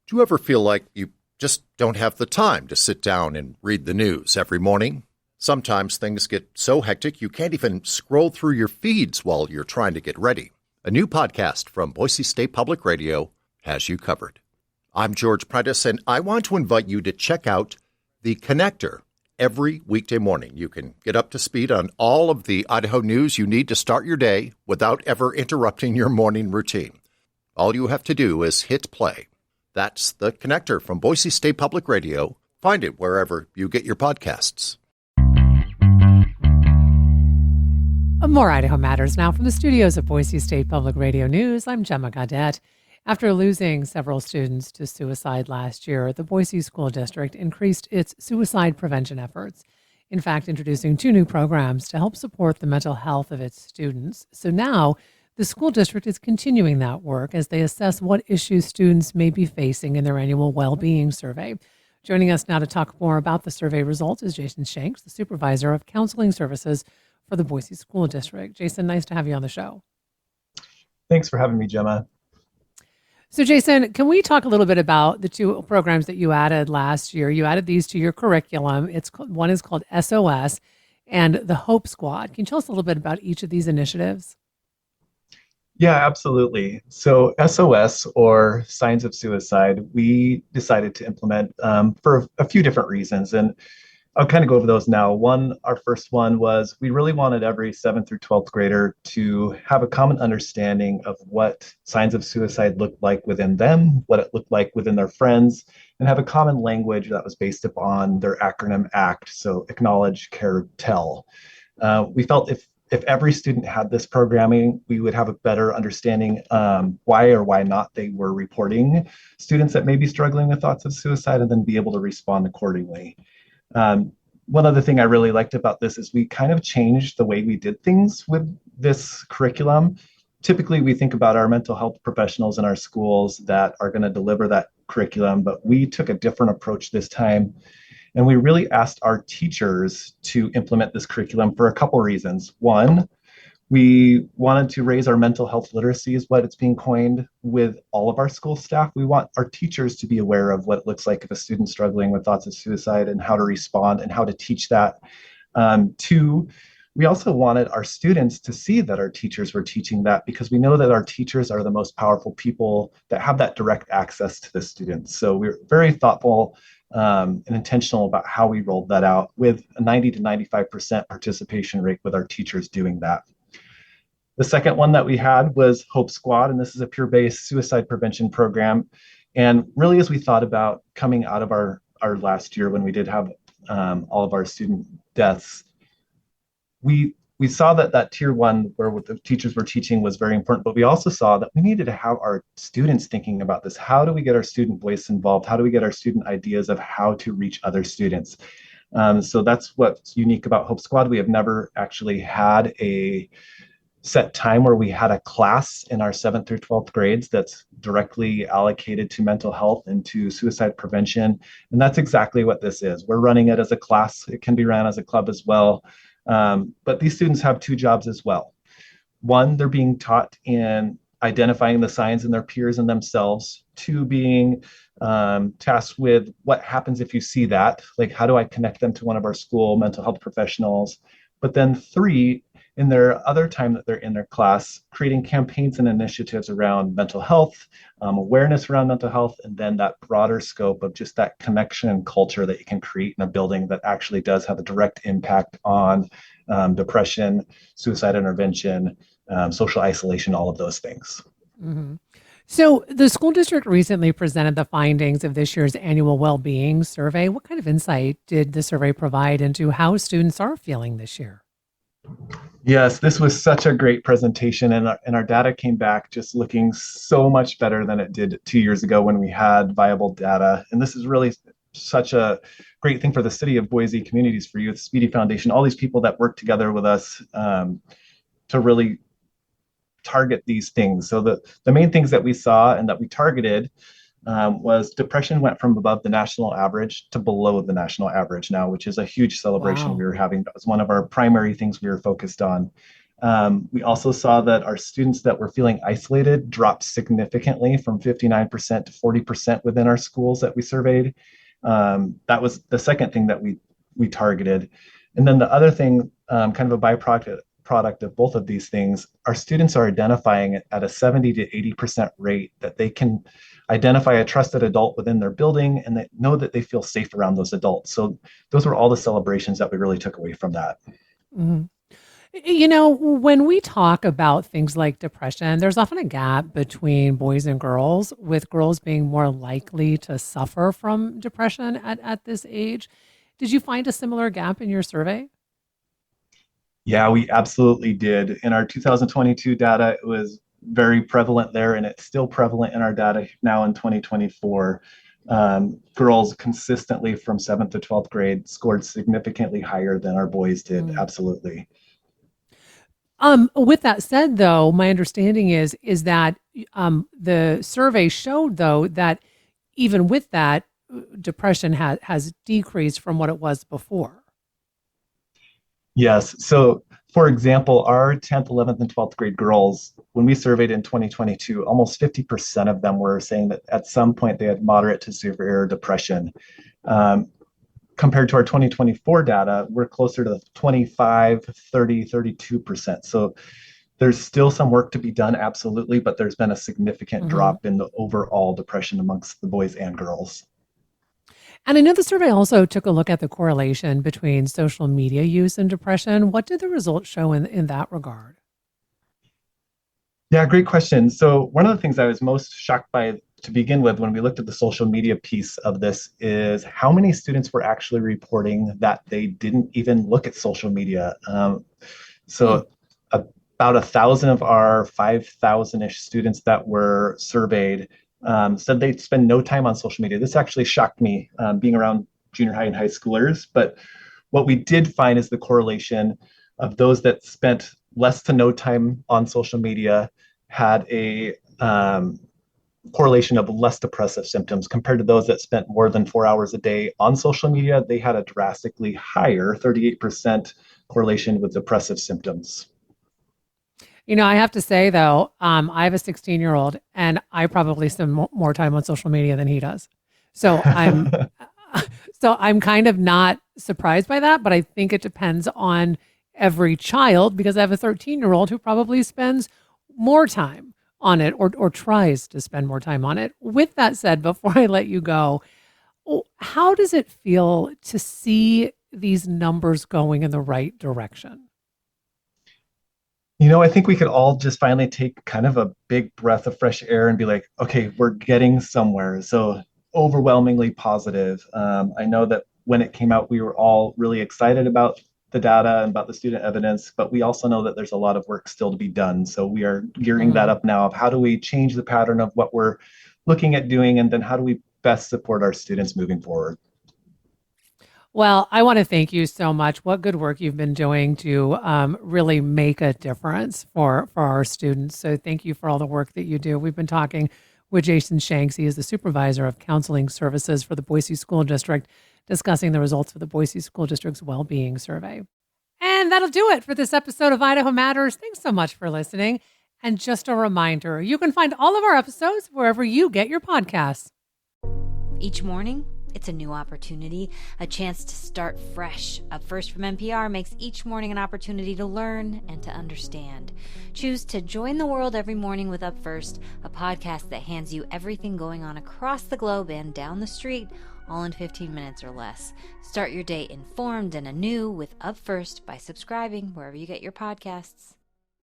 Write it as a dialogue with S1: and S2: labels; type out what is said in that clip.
S1: Do you ever feel like you just don't have the time to sit down and read the news every morning? Sometimes things get so hectic you can't even scroll through your feeds while you're trying to get ready. A new podcast from Boise State Public Radio has you covered. I'm George Prentice, and I want to invite you to check out The Connector every weekday morning. You can get up to speed on all of the Idaho news you need to start your day without ever interrupting your morning routine. All you have to do is hit play. That's The Connector from Boise State Public Radio. Find it wherever you get your podcasts.
S2: More Idaho Matters now from the studios of Boise State Public Radio News. I'm Gemma Gaudette. After losing several students to suicide last year, the Boise School District increased its suicide prevention efforts. In fact, introducing 2 new programs to help support the mental health of its students. So now, the school district is continuing that work as they assess what issues students may be facing in their annual well-being survey. Joining us now to talk more about the survey results is Jason Shanks, the supervisor of counseling services for the Boise School District. Jason, nice to have you on the show.
S3: Thanks for having me, Gemma.
S2: So Jason, can we talk a little bit about the 2 programs that you added last year? You added these to your curriculum. One is called SOS and the Hope Squad. Can you tell us a little bit about each of these initiatives?
S3: Yeah, absolutely. So SOS, or Signs of Suicide, we decided to implement for a few different reasons. And I'll kind of go over those now. Our first one was we really wanted every 7th through 12th grader to have a common understanding of what signs of suicide looked like within them, what it looked like within their friends, and have a common language that was based upon their acronym ACT. So acknowledge, care, tell. We felt if every student had this programming, we would have a better understanding why or why not they were reporting students that may be struggling with thoughts of suicide, and then be able to respond accordingly. One other thing I really liked about this is we kind of changed the way we did things with this curriculum. Typically, we think about our mental health professionals in our schools that are going to deliver that curriculum, but we took a different approach this time. And we really asked our teachers to implement this curriculum for a couple reasons. One, we wanted to raise our mental health literacy, is what it's being coined, with all of our school staff. We want our teachers to be aware of what it looks like if a student's struggling with thoughts of suicide and how to respond and how to teach that. 2, we also wanted our students to see that our teachers were teaching that, because we know that our teachers are the most powerful people that have that direct access to the students. So we're very thoughtful and intentional about how we rolled that out, with a 90 to 95% participation rate with our teachers doing that. The second one that we had was Hope Squad, and this is a peer-based suicide prevention program. And really, as we thought about coming out of our last year when we did have all of our student deaths, we saw that tier 1, where what the teachers were teaching, was very important, but we also saw that we needed to have our students thinking about this. How do we get our student voice involved? How do we get our student ideas of how to reach other students? So that's what's unique about Hope Squad. We have never actually had a set time where we had a class in our 7th through 12th grades that's directly allocated to mental health and to suicide prevention. And that's exactly what this is. We're running it as a class. It can be ran as a club as well. But these students have 2 jobs as well. One, they're being taught in identifying the signs in their peers and themselves. 2, being tasked with what happens if you see that, like how do I connect them to one of our school mental health professionals. But then 3, in their other time that they're in their class, creating campaigns and initiatives around mental health, awareness around mental health, and then that broader scope of just that connection and culture that you can create in a building that actually does have a direct impact on depression, suicide intervention, social isolation, all of those things.
S2: Mm-hmm. So the school district recently presented the findings of this year's annual well-being survey. What kind of insight did the survey provide into how students are feeling this year?
S3: Yes, this was such a great presentation, and our data came back just looking so much better than it did 2 years ago when we had viable data. And this is really such a great thing for the city of Boise, Communities for Youth, Speedy Foundation, all these people that work together with us to really target these things. So the main things that we saw and that we targeted was depression went from above the national average to below the national average now, which is a huge celebration.
S2: Wow.
S3: We were having. That was one of our primary things we were focused on. We also saw that our students that were feeling isolated dropped significantly from 59% to 40% within our schools that we surveyed. That was the second thing that we targeted. And then the other thing, kind of a byproduct of both of these things, our students are identifying at a 70 to 80% rate that they can identify a trusted adult within their building and they know that they feel safe around those adults. So those were all the celebrations that we really took away from that.
S2: Mhm. You know, when we talk about things like depression, there's often a gap between boys and girls, with girls being more likely to suffer from depression at this age. Did you find a similar gap in your survey?
S3: Yeah, we absolutely did. In our 2022 data, it was very prevalent there, and it's still prevalent in our data now in 2024. Girls consistently from 7th to 12th grade scored significantly higher than our boys did.
S2: Mm.
S3: Absolutely.
S2: With that said, though, my understanding is that the survey showed, though, that even with that, depression has decreased from what it was before.
S3: Yes. So, for example, our 10th, 11th, and 12th grade girls, when we surveyed in 2022, almost 50% of them were saying that at some point they had moderate to severe depression. Um, Compared to our 2024 data, we're closer to 25, 30, 32%. So there's still some work to be done, absolutely, but there's been a significant
S2: Mhm.
S3: drop in the overall depression amongst the boys and girls.
S2: And I know the survey also took a look at the correlation between social media use and depression. What did the results show in that regard?
S3: Yeah, great question. So one of the things I was most shocked by to begin with when we looked at the social media piece of this is how many students were actually reporting that they didn't even look at social media.
S2: Hmm.
S3: So about 1,000 of our 5,000-ish students that were surveyed said they'd spend no time on social media. This actually shocked me, being around junior high and high schoolers. But what we did find is the correlation of those that spent less to no time on social media had a correlation of less depressive symptoms compared to those that spent more than 4 hours a day on social media. They had a drastically higher 38% correlation with depressive symptoms.
S2: You know, I have to say though, I have a 16-year-old, and I probably spend more time on social media than he does. So I'm, so I'm kind of not surprised by that, but I think it depends on every child, because I have a 13-year-old who probably spends more time on it, or tries to spend more time on it. With that said, before I let you go, how does it feel to see these numbers going in the right direction?
S3: I think we could all just finally take kind of a big breath of fresh air and be like, okay, we're getting somewhere. So overwhelmingly positive. I know that when it came out, we were all really excited about the data and about the student evidence, but we also know that there's a lot of work still to be done. So we are gearing that
S2: Mhm.
S3: up now of how do we change the pattern of what we're looking at doing, and then how do we best support our students moving forward.
S2: Well, I want to thank you so much. What good work you've been doing to really make a difference for our students. So thank you for all the work that you do. We've been talking with Jason Shanks. He is the supervisor of counseling services for the Boise School District, discussing the results of the Boise School District's well-being survey. And that'll do it for this episode of Idaho Matters. Thanks so much for listening. And just a reminder, you can find all of our episodes wherever you get your podcasts.
S4: Each morning, it's a new opportunity, a chance to start fresh. Up First from NPR makes each morning an opportunity to learn and to understand. Choose to join the world every morning with Up First, a podcast that hands you everything going on across the globe and down the street, all in 15 minutes or less. Start your day informed and anew with Up First by subscribing wherever you get your podcasts.